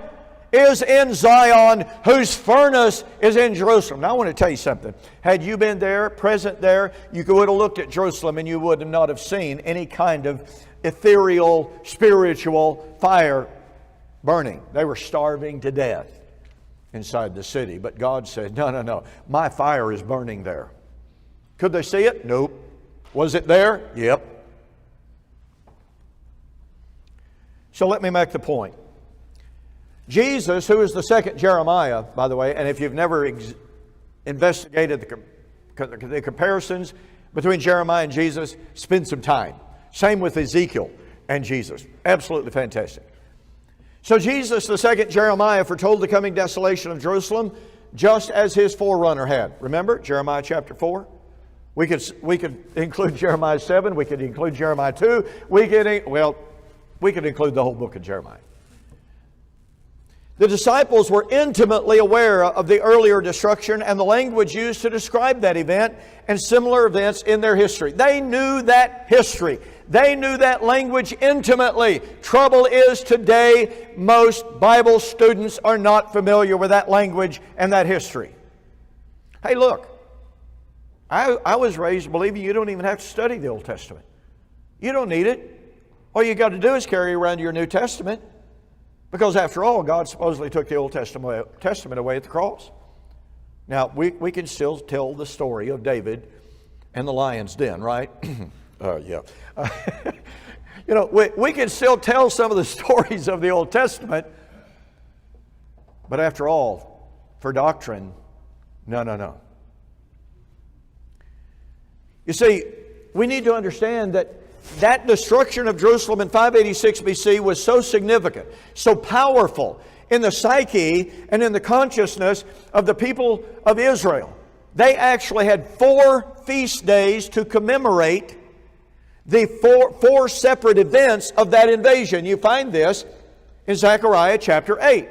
is in Zion, whose furnace is in Jerusalem. Now I want to tell you something. Had you been there, present there, you would have looked at Jerusalem and you would not have seen any kind of ethereal, spiritual fire burning. They were starving to death inside the city. But God said, no, my fire is burning there. Could they see it? Nope. Was it there? Yep. So let me make the point. Jesus, who is the second Jeremiah, by the way, and if you've never investigated the comparisons between Jeremiah and Jesus, spend some time. Same with Ezekiel and Jesus. Absolutely fantastic. So Jesus, the second Jeremiah, foretold the coming desolation of Jerusalem just as his forerunner had. Remember, Jeremiah chapter 4? We could include Jeremiah 7. We could include Jeremiah 2. We could include the whole book of Jeremiah. The disciples were intimately aware of the earlier destruction and the language used to describe that event and similar events in their history. They knew that history. They knew that language intimately. Trouble is today, most Bible students are not familiar with that language and that history. Hey, look, I was raised believing you don't even have to study the Old Testament. You don't need it. All you got to do is carry around your New Testament. Because after all, God supposedly took the Old Testament away at the cross. Now, we can still tell the story of David and the lion's den, right? Yeah. You know, we can still tell some of the stories of the Old Testament. But after all, for doctrine, no. You see, we need to understand that destruction of Jerusalem in 586 BC was so significant, so powerful in the psyche and in the consciousness of the people of Israel. They actually had 4 feast days to commemorate the four separate events of that invasion. You find this in Zechariah chapter 8.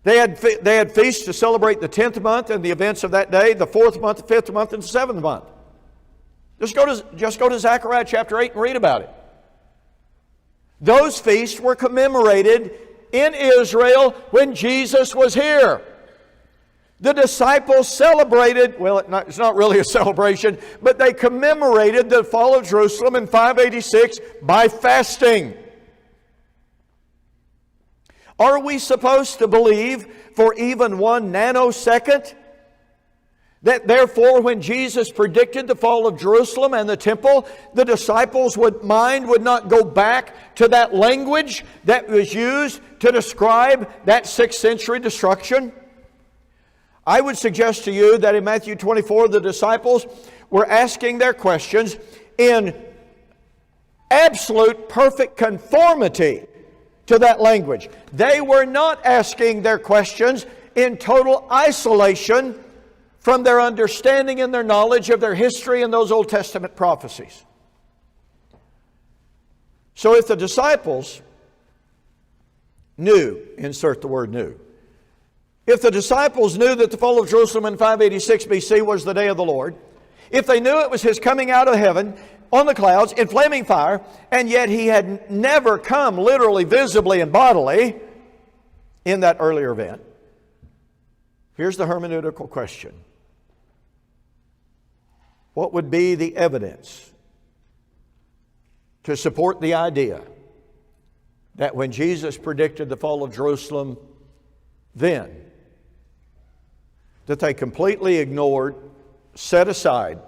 They had feasts to celebrate the 10th month and the events of that day, the 4th month, the 5th month, and the 7th month. Just go to Zechariah chapter 8 and read about it. Those feasts were commemorated in Israel when Jesus was here. The disciples celebrated, well, it's not really a celebration, but they commemorated the fall of Jerusalem in 586 by fasting. Are we supposed to believe for even 1 nanosecond that therefore when Jesus predicted the fall of Jerusalem and the temple, the disciples' mind would not go back to that language that was used to describe that 6th century destruction? I would suggest to you that in Matthew 24, the disciples were asking their questions in absolute perfect conformity to that language. They were not asking their questions in total isolation from their understanding and their knowledge of their history and those Old Testament prophecies. So if the disciples knew, insert the word knew, if the disciples knew that the fall of Jerusalem in 586 BC was the day of the Lord, if they knew it was His coming out of heaven on the clouds in flaming fire, and yet He had never come literally, visibly, and bodily in that earlier event, here's the hermeneutical question. What would be the evidence to support the idea that when Jesus predicted the fall of Jerusalem then, that they completely ignored, set aside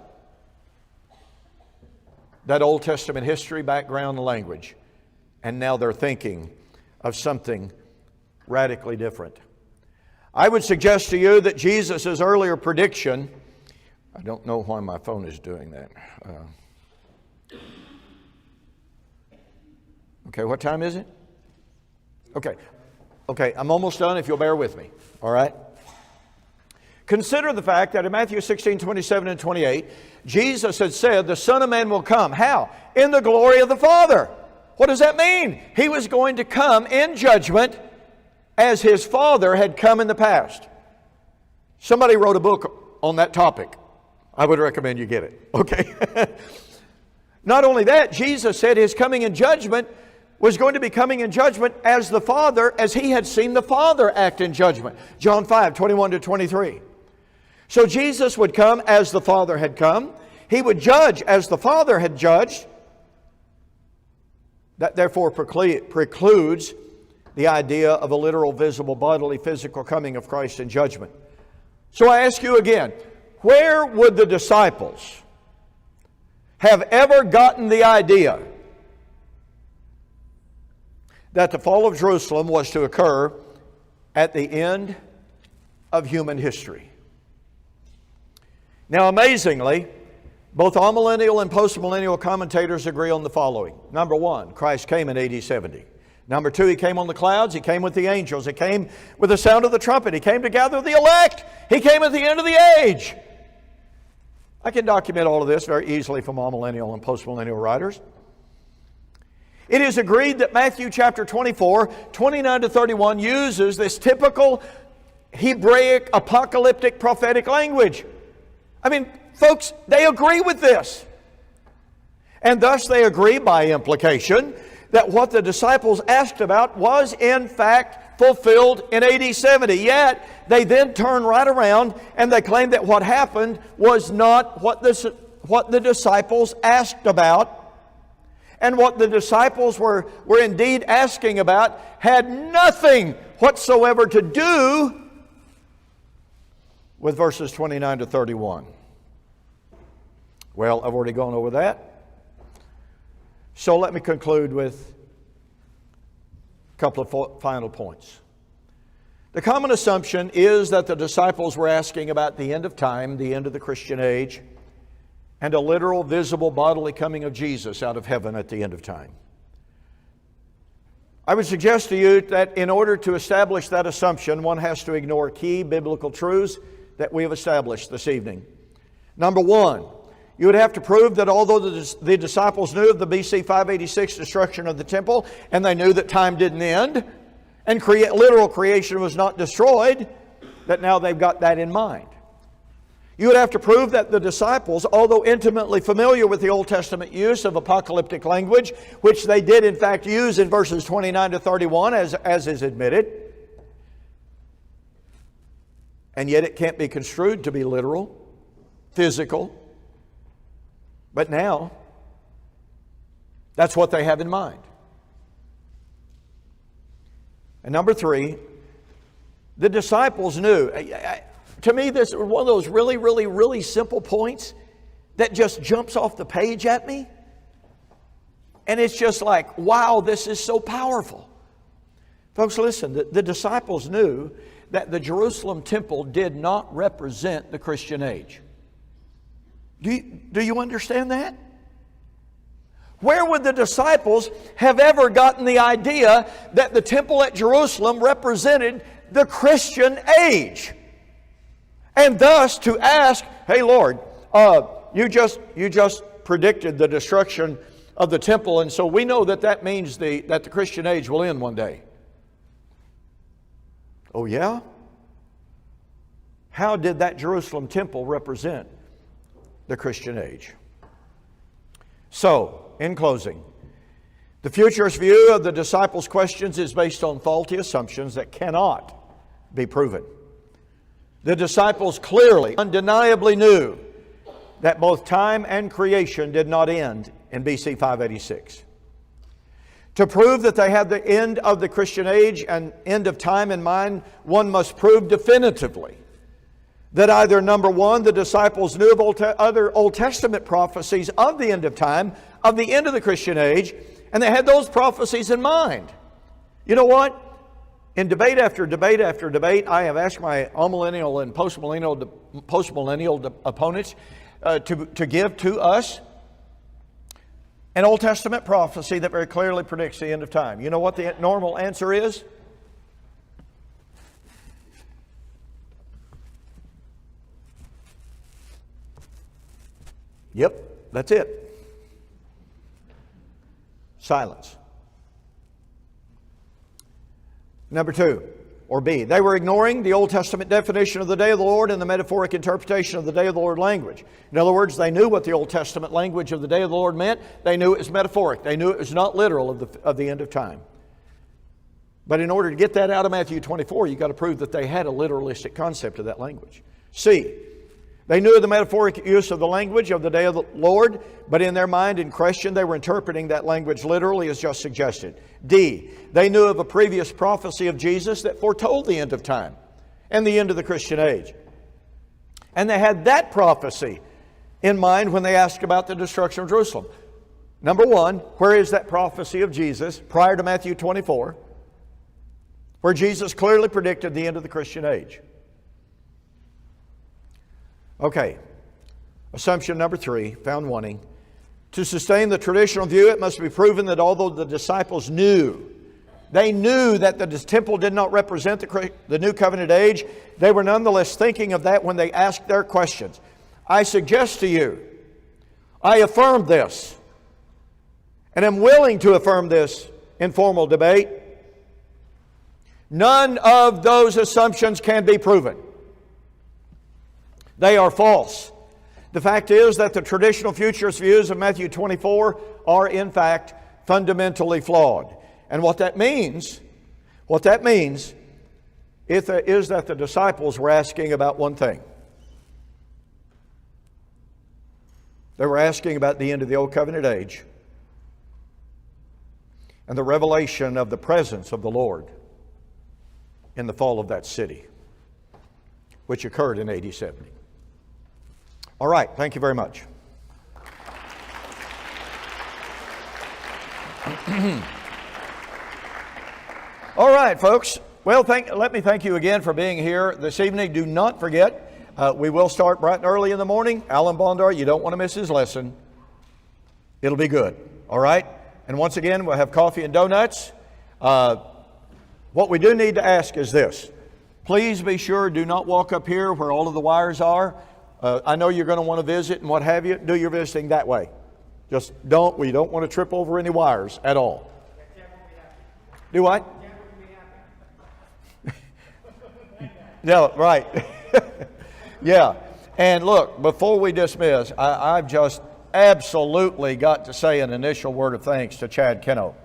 that Old Testament history, background, and language, and now they're thinking of something radically different? I would suggest to you that Jesus' earlier prediction, I don't know why my phone is doing that. Okay, what time is it? Okay, I'm almost done if you'll bear with me, all right? Consider the fact that in Matthew 16, 27 and 28, Jesus had said, the Son of Man will come. How? In the glory of the Father. What does that mean? He was going to come in judgment as His Father had come in the past. Somebody wrote a book on that topic. I would recommend you get it. Okay? Not only that, Jesus said His coming in judgment was going to be coming in judgment as the Father, as He had seen the Father act in judgment. John 5, 21 to 23. So Jesus would come as the Father had come. He would judge as the Father had judged. That therefore precludes the idea of a literal, visible, bodily, physical coming of Christ in judgment. So I ask you again, where would the disciples have ever gotten the idea that the fall of Jerusalem was to occur at the end of human history? Now, amazingly, both amillennial and postmillennial commentators agree on the following. Number one, Christ came in AD 70. Number two, He came on the clouds. He came with the angels. He came with the sound of the trumpet. He came to gather the elect. He came at the end of the age. I can document all of this very easily from amillennial and postmillennial writers. It is agreed that Matthew chapter 24, 29 to 31 uses this typical Hebraic apocalyptic prophetic language. I mean, folks, they agree with this. And thus they agree by implication that what the disciples asked about was in fact fulfilled in AD 70. Yet they then turn right around and they claim that what happened was not what the disciples asked about. And what the disciples were indeed asking about had nothing whatsoever to do with verses 29 to 31. Well, I've already gone over that. So let me conclude with a couple of final points. The common assumption is that the disciples were asking about the end of time, the end of the Christian age, and a literal, visible, bodily coming of Jesus out of heaven at the end of time. I would suggest to you that in order to establish that assumption, one has to ignore key biblical truths that we have established this evening. Number one, you would have to prove that although the disciples knew of the BC 586 destruction of the temple, and they knew that time didn't end, and literal creation was not destroyed, that now they've got that in mind. You would have to prove that the disciples, although intimately familiar with the Old Testament use of apocalyptic language, which they did in fact use in verses 29 to 31 as is admitted, and yet it can't be construed to be literal, physical, but now that's what they have in mind. And number three, the disciples knew. To me, this is one of those really, really, really simple points that just jumps off the page at me. And it's just like, wow, this is so powerful. Folks, listen, the disciples knew that the Jerusalem temple did not represent the Christian age. Do you understand that? Where would the disciples have ever gotten the idea that the temple at Jerusalem represented the Christian age? And thus to ask, hey Lord, you just predicted the destruction of the temple, and so we know that means that the Christian age will end one day. Oh yeah? How did that Jerusalem temple represent the Christian age? So, in closing, the futurist view of the disciples' questions is based on faulty assumptions that cannot be proven. The disciples clearly, undeniably knew that both time and creation did not end in BC 586. To prove that they had the end of the Christian age and end of time in mind, one must prove definitively that either, number one, the disciples knew of other Old Testament prophecies of the end of time, of the end of the Christian age, and they had those prophecies in mind. You know what? In debate after debate after debate, I have asked my amillennial and postmillennial opponents to give to us an Old Testament prophecy that very clearly predicts the end of time. You know what the normal answer is? Yep, that's it. Silence. Number two, or B, they were ignoring the Old Testament definition of the day of the Lord and the metaphoric interpretation of the day of the Lord language. In other words, they knew what the Old Testament language of the day of the Lord meant. They knew it was metaphoric. They knew it was not literal of the end of time. But in order to get that out of Matthew 24, you've got to prove that they had a literalistic concept of that language. C, they knew the metaphoric use of the language of the day of the Lord, but in their mind in question, they were interpreting that language literally as just suggested. D, they knew of a previous prophecy of Jesus that foretold the end of time and the end of the Christian age. And they had that prophecy in mind when they asked about the destruction of Jerusalem. Number one, where is that prophecy of Jesus prior to Matthew 24, where Jesus clearly predicted the end of the Christian age? Okay, assumption number three, found wanting. To sustain the traditional view, it must be proven that although the disciples knew that the temple did not represent the New Covenant age, they were nonetheless thinking of that when they asked their questions. I suggest to you, I affirm this, and am willing to affirm this informal debate, none of those assumptions can be proven. They are false. The fact is that the traditional futurist views of Matthew 24 are in fact fundamentally flawed. And what that means is that the disciples were asking about one thing. They were asking about the end of the Old Covenant age and the revelation of the presence of the Lord in the fall of that city, which occurred in AD 70. All right, thank you very much. All right, folks. Well, let me thank you again for being here this evening. Do not forget, we will start bright and early in the morning. Alan Bondar, you don't want to miss his lesson. It'll be good, all right? And once again, we'll have coffee and donuts. What we do need to ask is this. Please be sure, do not walk up here where all of the wires are. I know you're going to want to visit and what have you. Do your visiting that way. Just we don't want to trip over any wires at all. Do what? No, right. Yeah. And look, before we dismiss, I've just absolutely got to say an initial word of thanks to Chad Keno.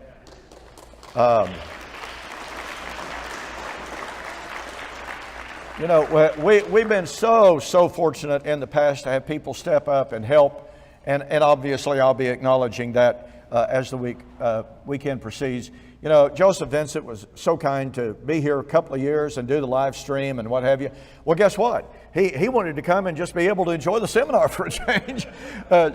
You know, we've been so fortunate in the past to have people step up and help, and obviously I'll be acknowledging that as the weekend proceeds. You know, Joseph Vincent was so kind to be here a couple of years and do the live stream and what have you. Well, guess what? He wanted to come and just be able to enjoy the seminar for a change.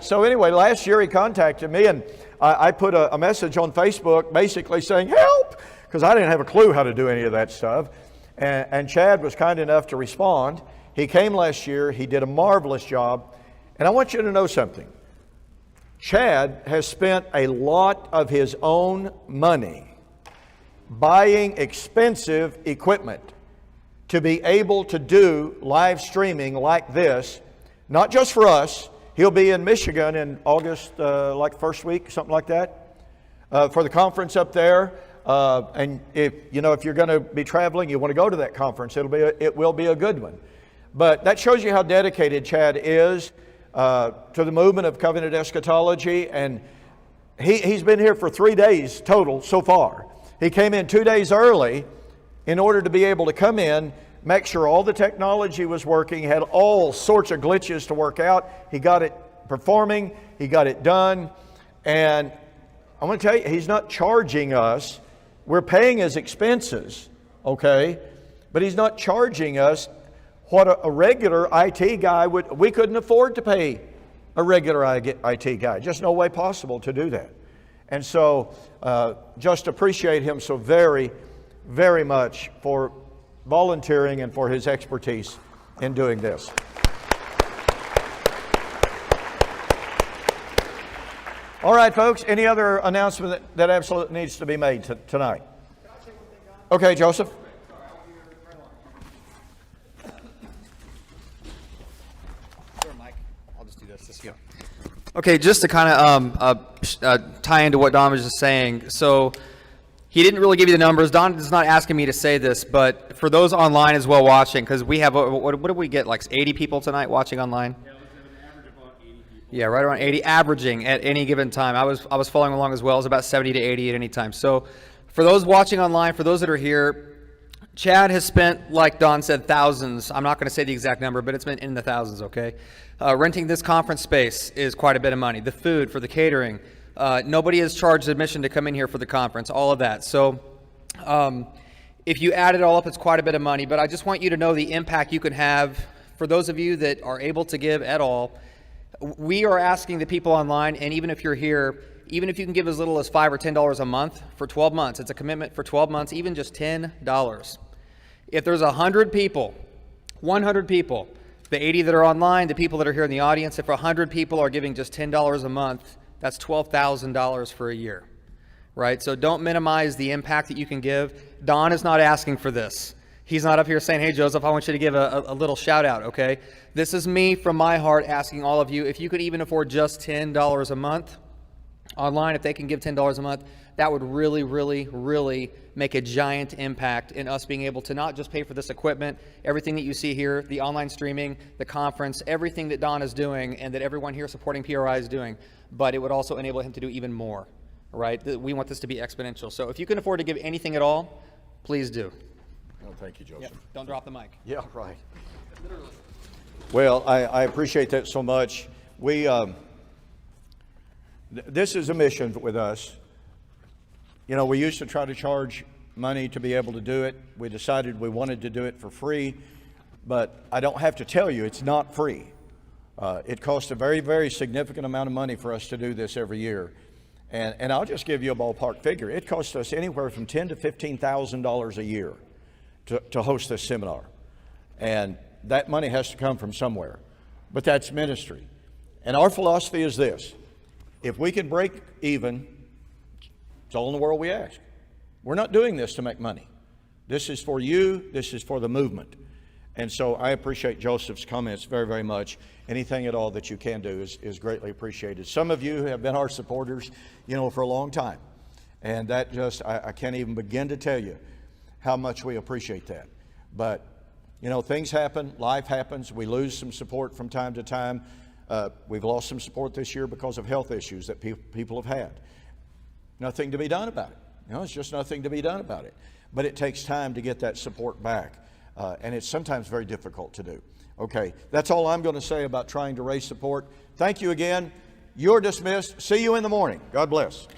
So anyway, last year he contacted me, and I put a message on Facebook basically saying, help, because I didn't have a clue how to do any of that stuff. And Chad was kind enough to respond. He came last year. He did a marvelous job. And I want you to know something. Chad has spent a lot of his own money buying expensive equipment to be able to do live streaming like this, not just for us. He'll be in Michigan in August, like first week, something like that, for the conference up there. And if you're going to be traveling, you want to go to that conference, it will be a good one. But that shows you how dedicated Chad is to the movement of covenant eschatology. And he's been here for 3 days total so far. He came in 2 days early in order to be able to come in, make sure all the technology was working, had all sorts of glitches to work out. He got it performing, he got it done. And I want to tell you, he's not charging us. We're paying his expenses, okay? But he's not charging us what a regular IT guy would. We couldn't afford to pay a regular IT guy. Just no way possible to do that. And so just appreciate him so very, very much for volunteering and for his expertise in doing this. All right, folks, any other announcement that absolutely needs to be made tonight? Okay, Joseph. Sure, Mike. I'll just do this. Yeah. Okay, just to kind of tie into what Don was just saying. So he didn't really give you the numbers. Don is not asking me to say this, but for those online as well watching, because we have, what did we get, like 80 people tonight watching online? Yeah, an average of about 80 people. Yeah, right around 80, averaging at any given time. I was following along as well. It was about 70 to 80 at any time. So for those watching online, for those that are here, Chad has spent, like Don said, thousands. I'm not going to say the exact number, but it's been in the thousands, okay? Renting this conference space is quite a bit of money. The food for the catering. Nobody has charged admission to come in here for the conference, all of that. So if you add it all up, it's quite a bit of money. But I just want you to know the impact you can have for those of you that are able to give at all. We are asking the people online, and even if you're here, even if you can give as little as $5 or $10 a month for 12 months, it's a commitment for 12 months, even just $10. If there's 100 people, 100 people, the 80 that are online, the people that are here in the audience, if 100 people are giving just $10 a month, that's $12,000 for a year, right? So don't minimize the impact that you can give. Don is not asking for this. He's not up here saying, hey, Joseph, I want you to give a little shout out, okay? This is me from my heart asking all of you, if you could even afford just $10 a month, online, if they can give $10 a month, that would really, really, really make a giant impact in us being able to not just pay for this equipment, everything that you see here, the online streaming, the conference, everything that Don is doing and that everyone here supporting PRI is doing, but it would also enable him to do even more, right? We want this to be exponential. So if you can afford to give anything at all, please do. Oh, thank you, Joseph. Yep. Don't drop the mic. Yeah, right. Well, I appreciate that so much. This is a mission with us. You know, we used to try to charge money to be able to do it. We decided we wanted to do it for free, but I don't have to tell you it's not free. It costs a very, very significant amount of money for us to do this every year. And I'll just give you a ballpark figure. It costs us anywhere from $10,000 to $15,000 a year to host this seminar. And that money has to come from somewhere. But that's ministry. And our philosophy is this: if we can break even, it's all in the world we ask. We're not doing this to make money. This is for you. This is for the movement. And so I appreciate Joseph's comments very, very much. Anything at all that you can do is greatly appreciated. Some of you have been our supporters, you know, for a long time. And that just, I can't even begin to tell you how much we appreciate that. But, you know, things happen, life happens. We lose some support from time to time. We've lost some support this year because of health issues that people have had. Nothing to be done about it. You know, it's just nothing to be done about it. But it takes time to get that support back. And it's sometimes very difficult to do. Okay, that's all I'm going to say about trying to raise support. Thank you again. You're dismissed. See you in the morning. God bless.